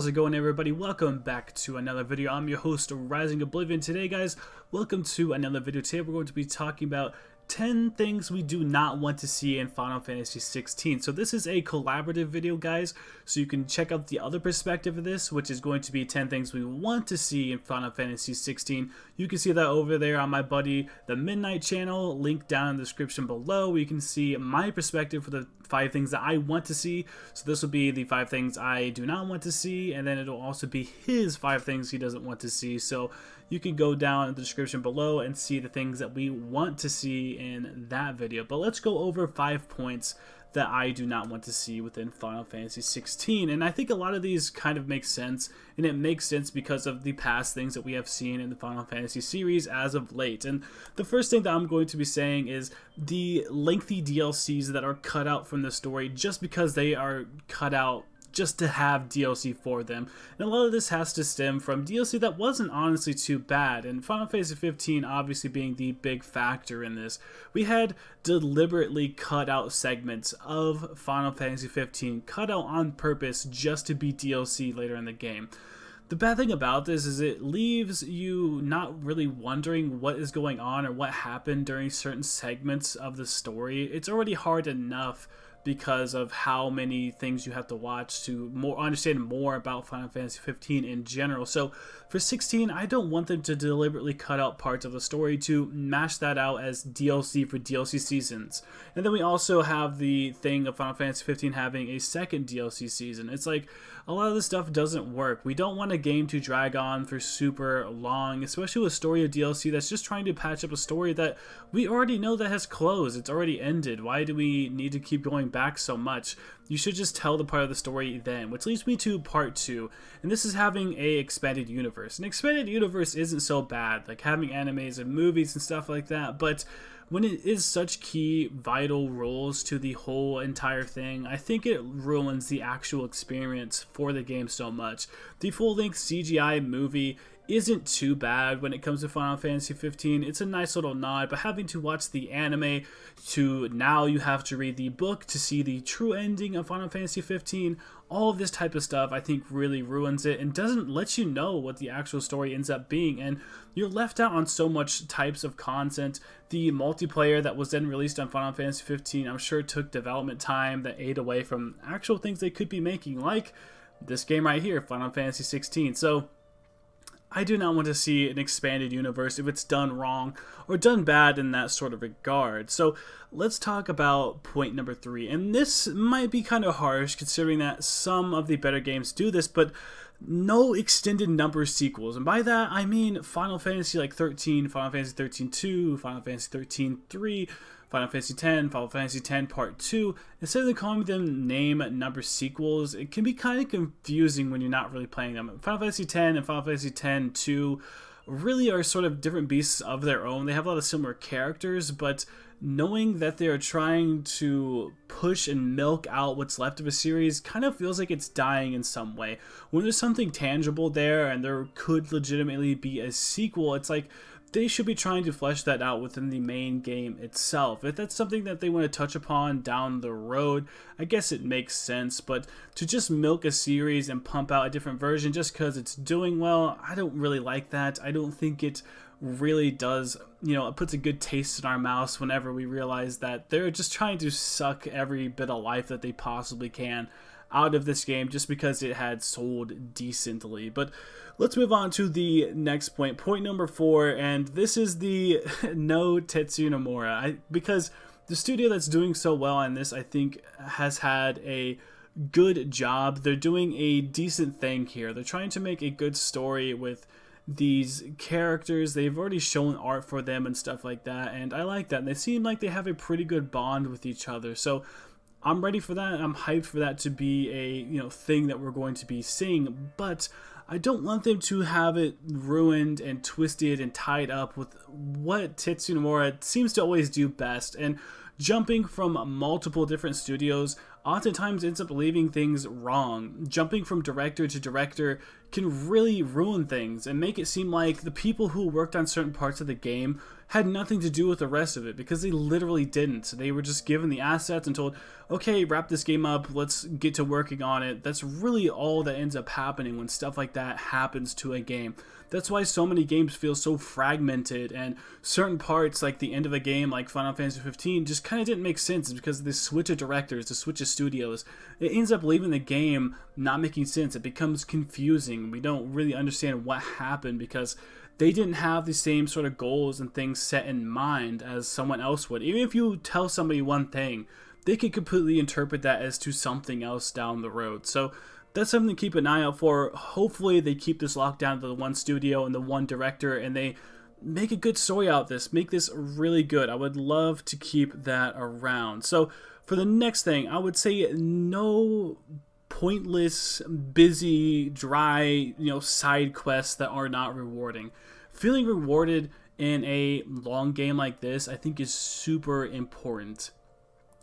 How's it going, everybody? Welcome back to another video. I'm your host, Rising Oblivion. Today, guys, welcome to another video. Today we're going to be talking about 10 things we do not want to see in Final Fantasy XVI. So this is a collaborative video, guys, so you can check out the other perspective of this, which is going to be 10 things we want to see in Final Fantasy XVI. You can see that over there on my buddy TheMidnightChannel, link down in the description below, where you can see my perspective for the 5 things that I want to see. So this will be the 5 things I do not want to see, and then it'll also be his 5 things he doesn't want to see. So you can go down in the description below and see the things that we want to see in that video. But let's go over 5 points that I do not want to see within Final Fantasy XVI. And I think a lot of these kind of make sense, and it makes sense because of the past things that we have seen in the Final Fantasy series as of late. And the first thing that I'm going to be saying is the lengthy DLCs that are cut out from the story just because they are cut out just to have DLC for them. And a lot of this has to stem from DLC that wasn't honestly too bad, and Final Fantasy XV obviously being the big factor in this. We had deliberately cut out segments of Final Fantasy XV, cut out on purpose just to be DLC later in the game. The bad thing about this is it leaves you not really wondering what is going on or what happened during certain segments of the story. It's already hard enough because of how many things you have to watch to understand more about Final Fantasy XV in general. So for 16, I don't want them to deliberately cut out parts of the story to mash that out as DLC for DLC seasons. And then we also have the thing of Final Fantasy XV having a second DLC season. It's like a lot of this stuff doesn't work. We don't want a game to drag on for super long, especially with story of DLC that's just trying to patch up a story that we already know that has closed. It's already ended. Why do we need to keep going back so much? You should just tell the part of the story then, which leads me to part 2, and this is having a expanded universe. An expanded universe isn't so bad, like having animes and movies and stuff like that, but when it is such key vital roles to the whole entire thing, I think it ruins the actual experience for the game so much. The full-length CGI movie isn't too bad when it comes to Final Fantasy XV. It's a nice little nod, but having to watch the anime to now you have to read the book to see the true ending of Final Fantasy XV, all of this type of stuff I think really ruins it and doesn't let you know what the actual story ends up being, and you're left out on so much types of content. The multiplayer that was then released on Final Fantasy XV, I'm sure took development time that ate away from actual things they could be making, like this game right here, Final Fantasy XVI. So I do not want to see an expanded universe if it's done wrong or done bad in that sort of regard. So let's talk about point number 3. And this might be kind of harsh considering that some of the better games do this, but no extended number sequels. And by that, I mean Final Fantasy like 13, Final Fantasy 13-2, Final Fantasy 13-3, Final Fantasy X, Final Fantasy X Part 2. Instead of calling them name number sequels, it can be kind of confusing when you're not really playing them. Final Fantasy X and Final Fantasy X-2 really are sort of different beasts of their own. They have a lot of similar characters, but knowing that they are trying to push and milk out what's left of a series kind of feels like it's dying in some way. When there's something tangible there and there could legitimately be a sequel, it's like they should be trying to flesh that out within the main game itself. If that's something that they want to touch upon down the road, I guess it makes sense, but to just milk a series and pump out a different version just because it's doing well, I don't really like that. I don't think it really does, it puts a good taste in our mouths whenever we realize that they're just trying to suck every bit of life that they possibly can out of this game just because it had sold decently. But let's move on to the next point, point number 4, and this is the no Tetsuya Nomura. Because the studio that's doing so well on this, I think, has had a good job. They're doing a decent thing here. They're trying to make a good story with these characters. They've already shown art for them and stuff like that, and I like that. And they seem like they have a pretty good bond with each other. So I'm ready for that. I'm hyped for that to be a thing that we're going to be seeing, but I don't want them to have it ruined and twisted and tied up with what Tetsuya Nomura seems to always do best. And jumping from multiple different studios oftentimes ends up leaving things wrong. Jumping from director to director can really ruin things and make it seem like the people who worked on certain parts of the game had nothing to do with the rest of it, because they literally didn't. They were just given the assets and told, okay, wrap this game up, let's get to working on it. That's really all that ends up happening when stuff like that happens to a game. That's why so many games feel so fragmented, and certain parts, like the end of a game like Final Fantasy XV, just kind of didn't make sense. It's because of the switch of directors, the switch of studios. It ends up leaving the game not making sense. It becomes confusing. We don't really understand what happened because they didn't have the same sort of goals and things set in mind as someone else would. Even if you tell somebody one thing, they could completely interpret that as to something else down the road. So that's something to keep an eye out for. Hopefully they keep this locked down to the one studio and the one director, and they make a good story out of this. Make this really good. I would love to keep that around. So for the next thing, I would say no pointless, busy, dry, side quests that are not rewarding. Feeling rewarded in a long game like this, I think, is super important,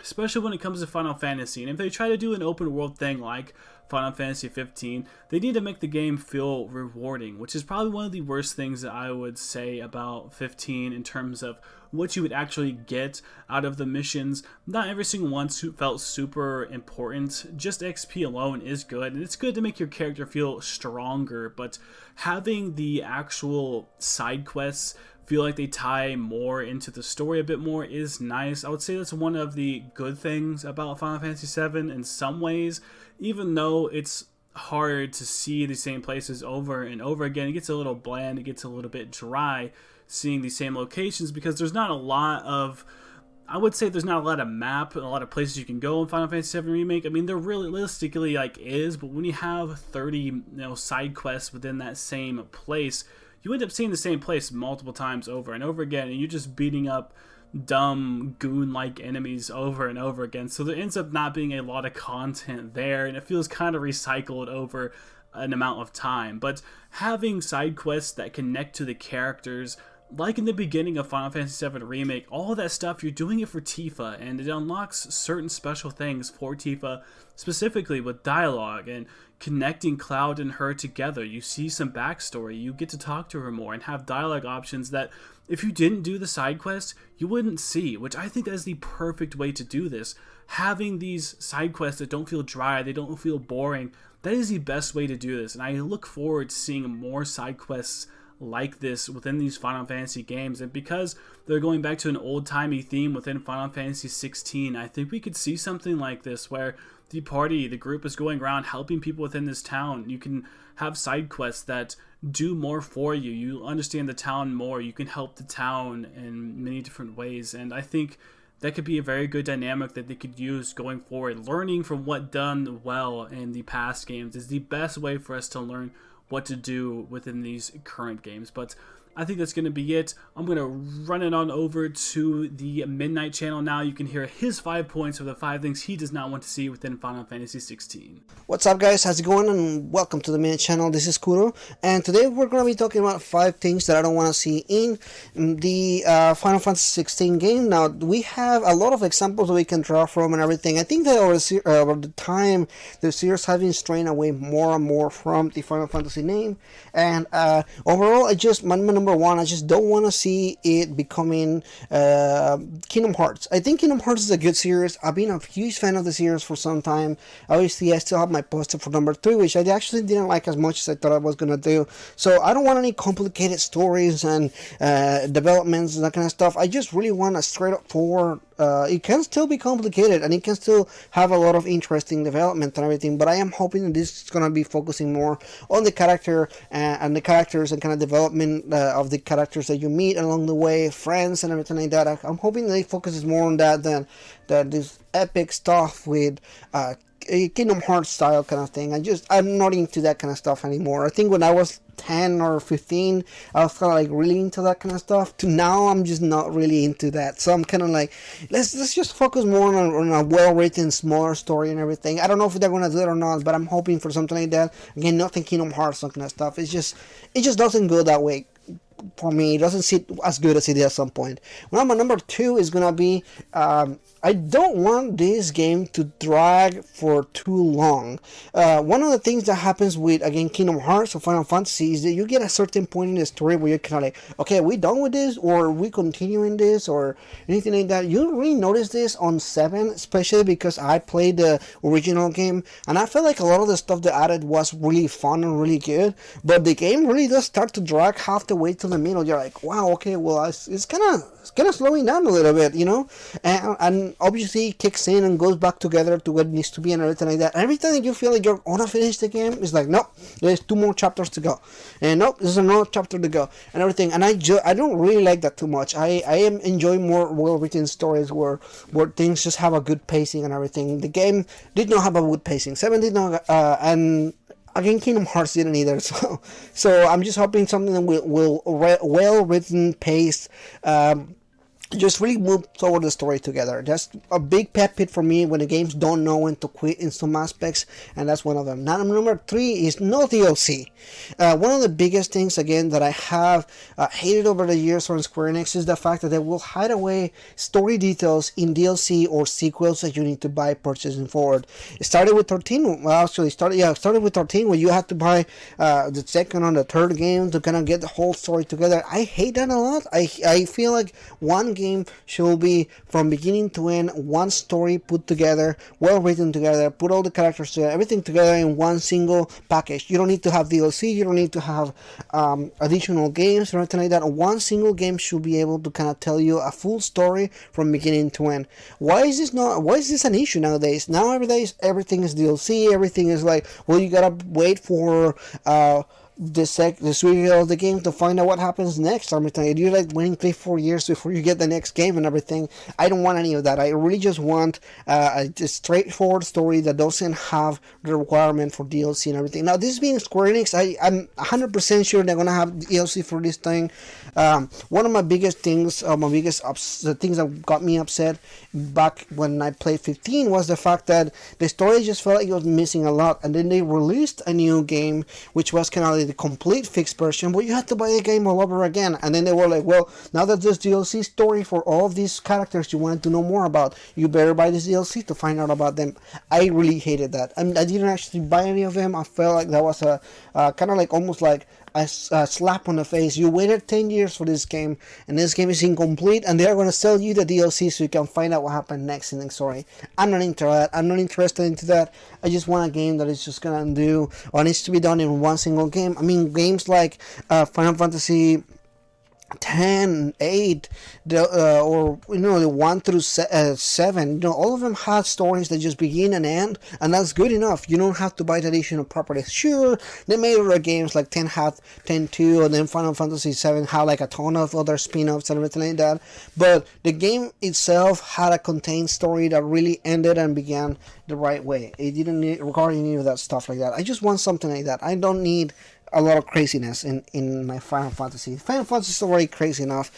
especially when it comes to Final Fantasy. And if they try to do an open world thing like Final Fantasy XV, they need to make the game feel rewarding, which is probably one of the worst things that I would say about 15 in terms of what you would actually get out of the missions. Not every single one felt super important. Just XP alone is good, and it's good to make your character feel stronger, but having the actual side quests feel like they tie more into the story a bit more is nice. I would say that's one of the good things about Final Fantasy VII in some ways. Even though it's hard to see the same places over and over again, it gets a little bland, it gets a little bit dry seeing these same locations, because there's not a lot of, I would say there's not a lot of map and a lot of places you can go in Final Fantasy VII Remake. I mean, there realistically is, but when you have 30 side quests within that same place, you end up seeing the same place multiple times over and over again, and you're just beating up dumb goon-like enemies over and over again. So there ends up not being a lot of content there, and it feels kind of recycled over an amount of time. But having side quests that connect to the characters, like in the beginning of Final Fantasy VII Remake, all of that stuff, you're doing it for Tifa, and it unlocks certain special things for Tifa, specifically with dialogue and connecting Cloud and her together. You see some backstory, you get to talk to her more and have dialogue options that if you didn't do the side quest, you wouldn't see, which I think that is the perfect way to do this. Having these side quests that don't feel dry, they don't feel boring, that is the best way to do this, and I look forward to seeing more side quests like this within these Final Fantasy games. And because they're going back to an old-timey theme within Final Fantasy XVI, I think we could see something like this where the group is going around helping people within this town. You can have side quests that do more for you. You understand the town more. You can help the town in many different ways. And I think that could be a very good dynamic that they could use going forward. Learning from what done well in the past games is the best way for us to learn what to do within these current games. But I think that's going to be it. I'm going to run it on over to the Midnight channel now. You can hear his 5 points of the 5 things he does not want to see within Final Fantasy XVI. What's up, guys? How's it going? And welcome to the Midnight channel. This is Kuro, and today we're going to be talking about 5 things that I don't want to see in the Final Fantasy XVI game. Now, we have a lot of examples that we can draw from and everything. I think that over the time, the series has been straying away more and more from the Final Fantasy name, and overall, my number one, I just don't want to see it becoming Kingdom Hearts. I think Kingdom Hearts is a good series. I've been a huge fan of the series for some time. Obviously, I still have my poster for number 3, which I actually didn't like as much as I thought I was going to do. So I don't want any complicated stories and developments and that kind of stuff. I just really want a straight up forward. It can still be complicated and it can still have a lot of interesting development and everything, but I am hoping that this is going to be focusing more on the character and the characters and kind of development of the characters that you meet along the way, friends and everything like that. I'm hoping that it focuses more on that than this epic stuff with a Kingdom Hearts style kind of thing. I'm not into that kind of stuff anymore. I think when I was 10 or 15, I was kind of like really into that kind of stuff. To now, I'm just not really into that. So I'm kind of like, let's just focus more on a well-written, smaller story and everything. I don't know if they're going to do it or not, but I'm hoping for something like that. Again, nothing Kingdom Hearts, that kind of stuff. It just doesn't go that way. for me. It doesn't sit as good as it did at some point. Well, my number 2 is gonna be I don't want this game to drag for too long. One of the things that happens with, again, Kingdom Hearts or Final Fantasy is that you get a certain point in the story where you're kind of like, okay, are we done with this, or are we continuing this, or anything like that. You really notice this on 7, especially because I played the original game, and I felt like a lot of the stuff they added was really fun and really good, but the game really does start to drag half the way to the middle. You're like, wow, okay, well, it's kind of slowing down a little bit, and obviously it kicks in and goes back together to what it needs to be and everything like that. And every time that you feel like you're gonna finish the game, it's like, nope, there's 2 more chapters to go, and nope, there's another chapter to go, and everything. And I don't really like that too much. I am enjoying more well-written stories where things just have a good pacing and everything. The game did not have a good pacing. 7 did not, and again, Kingdom Hearts didn't either. So I'm just hoping something that will well written, paced, just really move toward the story together. That's a big pet peeve for me when the games don't know when to quit in some aspects, and that's one of them. Now, number 3 is no DLC. One of the biggest things, again, that I have hated over the years from Square Enix is the fact that they will hide away story details in DLC or sequels that you need to buy purchasing forward. It started with 13. Well, actually, it started with 13, where you had to buy the second or the third game to kind of get the whole story together. I hate that a lot. I feel like one game should be from beginning to end, one story put together, well written together, put all the characters together, everything together in one single package. You don't need to have DLC, you don't need to have additional games or anything like that. One single game should be able to kind of tell you a full story from beginning to end. Why is this an issue nowadays? Nowadays everything is DLC, everything is like, well, you gotta wait for the sequel of the game to find out what happens next. You're like waiting 3-4 years before you get the next game and everything. I don't want any of that. I really just want a straightforward story that doesn't have the requirement for DLC and everything. Now, this being Square Enix, I'm 100% sure they're gonna have DLC for this thing. One of my biggest things, the things that got me upset back when I played 15 was the fact that the story just felt like it was missing a lot, and then they released a new game which was kind of like the complete fixed version, but you had to buy the game all over again. And then they were like, well, now that there's DLC story for all of these characters you wanted to know more about, you better buy this DLC to find out about them. I really hated that. I didn't actually buy any of them. I felt like that was a kind of like almost like a slap on the face. You waited 10 years for this game, and this game is incomplete, and they're going to sell you the DLC so you can find out what happened next in the story. I'm not into that. I'm not interested into that. I just want a game that is just going to do what needs to be done in one single game. I mean, games like Final Fantasy 10, 8, or the 1 through 7, all of them had stories that just begin and end, and that's good enough. You don't have to buy the additional properties. Sure, they made other games like 10 had 10-2, and then Final Fantasy 7 had like a ton of other spin-offs and everything like that, but the game itself had a contained story that really ended and began the right way. It didn't require any of that stuff like that. I just want something like that. I don't need a lot of craziness in my Final Fantasy. Final Fantasy is already crazy enough.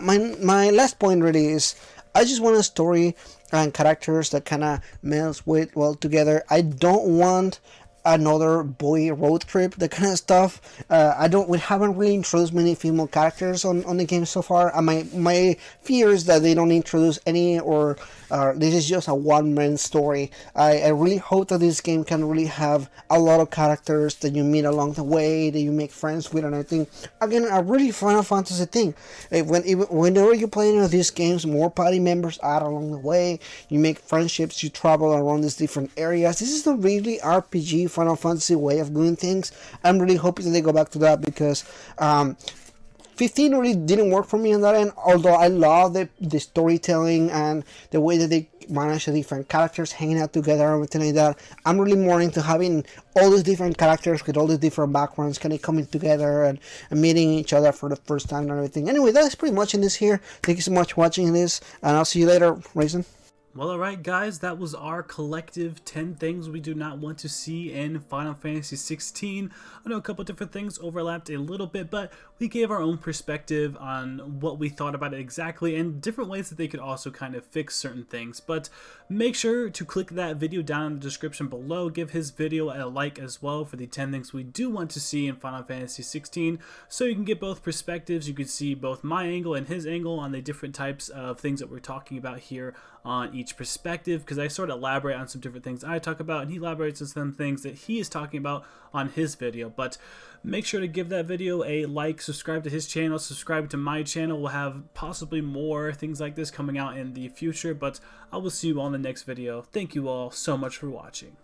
My last point really is, I just want a story and characters that kind of melts well together. I don't want another boy road trip, that kind of stuff. We haven't really introduced many female characters on the game so far, and my fear is that they don't introduce any, or this is just a one-man story. I really hope that this game can really have a lot of characters that you meet along the way, that you make friends with, and I think, again, a really Final Fantasy thing. Whenever you play any of these games, more party members add along the way, you make friendships, you travel around these different areas. This is the really RPG Final Fantasy way of doing things. I'm really hoping that they go back to that, because 15 really didn't work for me on that end, although I love the storytelling and the way that they manage the different characters hanging out together and everything like that. I'm really more into having all these different characters with all these different backgrounds kind of coming together and meeting each other for the first time and everything. Anyway, that's pretty much in this here. Thank you so much for watching this, and I'll see you later. Raisin. Well, alright guys, that was our collective 10 things we do not want to see in Final Fantasy XVI. I know a couple different things overlapped a little bit, but we gave our own perspective on what we thought about it exactly and different ways that they could also kind of fix certain things. But make sure to click that video down in the description below, give his video a like as well for the 10 things we do want to see in Final Fantasy XVI, so you can get both perspectives. You can see both my angle and his angle on the different types of things that we're talking about here on each perspective, because I sort of elaborate on some different things I talk about and he elaborates on some things that he is talking about on his video. But make sure to give that video a like, subscribe to his channel, subscribe to my channel. We'll have possibly more things like this coming out in the future, but I will see you all in the next video. Thank you all so much for watching.